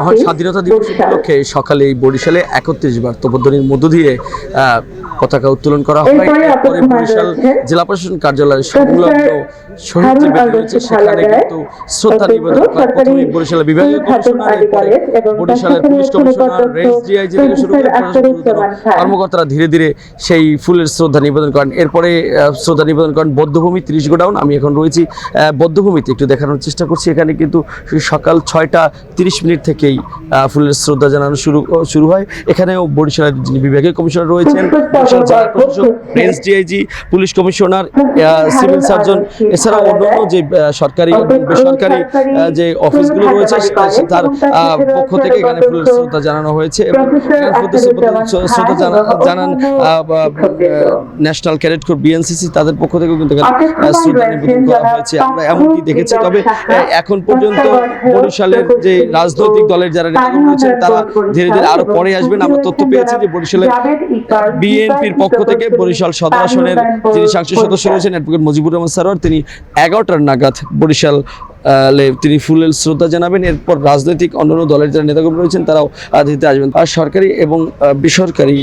মহান স্বাধীনতা দিবস উপলক্ষে সকালে বরিশালে ৩১ বার তোপধ্বনির মধ্য দিয়ে পতাকা উত্তোলন করা হয়। এরপরে বরিশাল জেলা প্রশাসন কার্যালয়ের সংলগ্ন শহীদ যে বেদি রয়েছে সেখানে কিন্তু শ্রদ্ধা নিবেদন করে প্রথমে বরিশালের বিভাগীয় কমিশনার, এরপরে বরিশালের পুলিশ কমিশনার, রেঞ্জ ডিআইজি থেকে শুরু করে কর্মকর্তারা ধীরে ধীরে সেই ফুলের শ্রদ্ধা নিবেদন করেন। এরপরে শ্রদ্ধা নিবেদন করেন বদ্ধভূমি 30 গোডাউন। আমি এখন রয়েছি বদ্ধভূমিতে, একটু দেখানোর চেষ্টা করছি। এখানে কিন্তু সকাল 6টা 30 মিনিট থেকেই ফুলের শ্রদ্ধা জানানো শুরু হয়। এখানেও বরিশালের যিনি বিভাগীয় কমিশনার রয়েছেন, বরিশাল জেলা প্রশাসক, range DIG, police commissioner, civil surgeon, এছাড়াও অন্যান্য যে সরকারি এবং বেসরকারি যে অফিসগুলো রয়েছে তার পক্ষ থেকে এখানে ফুলের শ্রদ্ধা জানানো হয়েছে। এবং শ্রদ্ধা জানান ন্যাশনাল ক্যাডেট কোর বিএনসিসি, তাদের পক্ষ থেকেও কিন্তু শ্রদ্ধা নিবেদন করা হয়েছে। আমরা এমনকি দেখেছি। তবে এখন পর্যন্ত বরিশালের যে রাজনৈতিক দলের যারা নেতাকর্মী রয়েছেন তারা ধীরে ধীরে আরো পরে আসবেন। আমরা তথ্য পেয়েছি যে বরিশালের বিএনপির পক্ষ থেকে বরিশাল সদর আসনের যিনি সংসদ সদস্য রয়েছেন অ্যাডভোকেট মুজিবুর রহমান সারোয়ার, তিনি 11টার নাগাদ বরিশাল তিনি ফুলের শ্রদ্ধা জানাবেন। এরপর রাজনৈতিক অন্যান্য দলের যারা নেতাকর্মী রয়েছেন তারাও দিতে আসবেন। আর সরকারি এবং বেসরকারি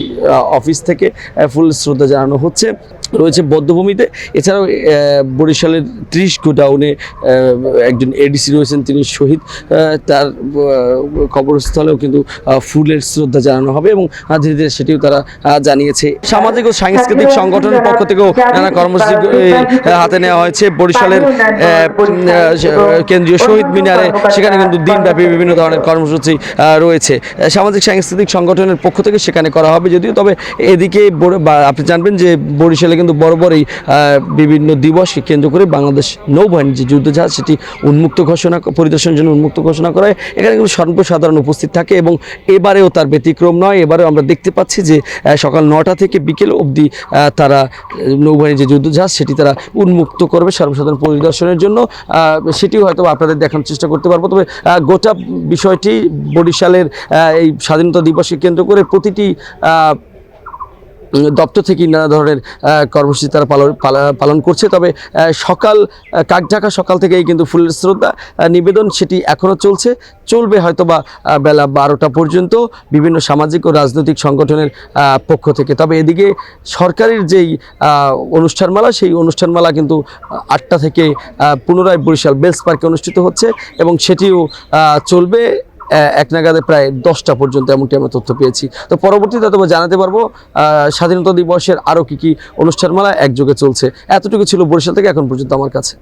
অফিস থেকে ফুলের শ্রদ্ধা জানানো হচ্ছে রয়েছে বদ্ধভূমিতে। এছাড়াও বরিশালের 30 গোডাউনে একজন এডিসি রয়েছেন, তিনি শহীদ, তার কবরস্থলেও কিন্তু ফুলের শ্রদ্ধা জানানো হবে এবং ধীরে ধীরে সেটিও তারা জানিয়েছে। সামাজিক ও সাংস্কৃতিক সংগঠনের পক্ষ থেকেও নানা কর্মসূচি হাতে নেওয়া হয়েছে। বরিশালের কেন্দ্রীয় শহীদ মিনারে সেখানে কিন্তু দিনব্যাপী বিভিন্ন ধরনের কর্মসূচি রয়েছে সামাজিক সাংস্কৃতিক সংগঠনের পক্ষ থেকে সেখানে করা হবে। যদিও তবে এদিকে আপনি জানবেন যে বরিশালে কিন্তু বরাবরই বিভিন্ন দিবসকে কেন্দ্র করে বাংলাদেশ নৌবাহিনীর যে যুদ্ধজাহাজ সেটি উন্মুক্ত পরিদর্শনের জন্য উন্মুক্ত ঘোষণা করা হয়। এখানে কিন্তু সর্বসাধারণ উপস্থিত থাকে এবং এবারেও তার ব্যতিক্রম নয়। এবারেও আমরা দেখতে পাচ্ছি যে সকাল 9টা থেকে বিকেল অবধি তারা নৌবাহিনীর যে যুদ্ধজাহাজ সেটি তারা উন্মুক্ত করবে সর্বসাধারণ পরিদর্শনের জন্য। সেটিও হয়তো আপনাদের দেখানোর চেষ্টা করতে পারবো। তবে গোটা বিষয়টি বরিশালের এই স্বাধীনতা দিবসকে কেন্দ্র করে প্রতিটি দপ্তর থেকেই নানা ধরনের কর্মসূচি তারা পালন করছে। তবে কাকঢাকা সকাল থেকেই কিন্তু ফুলের শ্রদ্ধা নিবেদন সেটি এখনও চলবে হয়তো বা বেলা 12টা পর্যন্ত বিভিন্ন সামাজিক ও রাজনৈতিক সংগঠনের পক্ষ থেকে। তবে এদিকে সরকারের যেই অনুষ্ঠানমালা সেই অনুষ্ঠানমালা কিন্তু 8টা থেকে পুনরায় বরিশাল বেলস পার্কে অনুষ্ঠিত হচ্ছে এবং সেটিও চলবে এক নাগাদে প্রায় 10টা পর্যন্ত, এমনটি আমরা তথ্য পেয়েছি। তো পরবর্তীতে তবে জানাতে পারবো স্বাধীনতা দিবসের আরও কী অনুষ্ঠানমালা একযোগে চলছে। এতটুকু ছিল বরিশাল থেকে এখন পর্যন্ত আমার কাছে।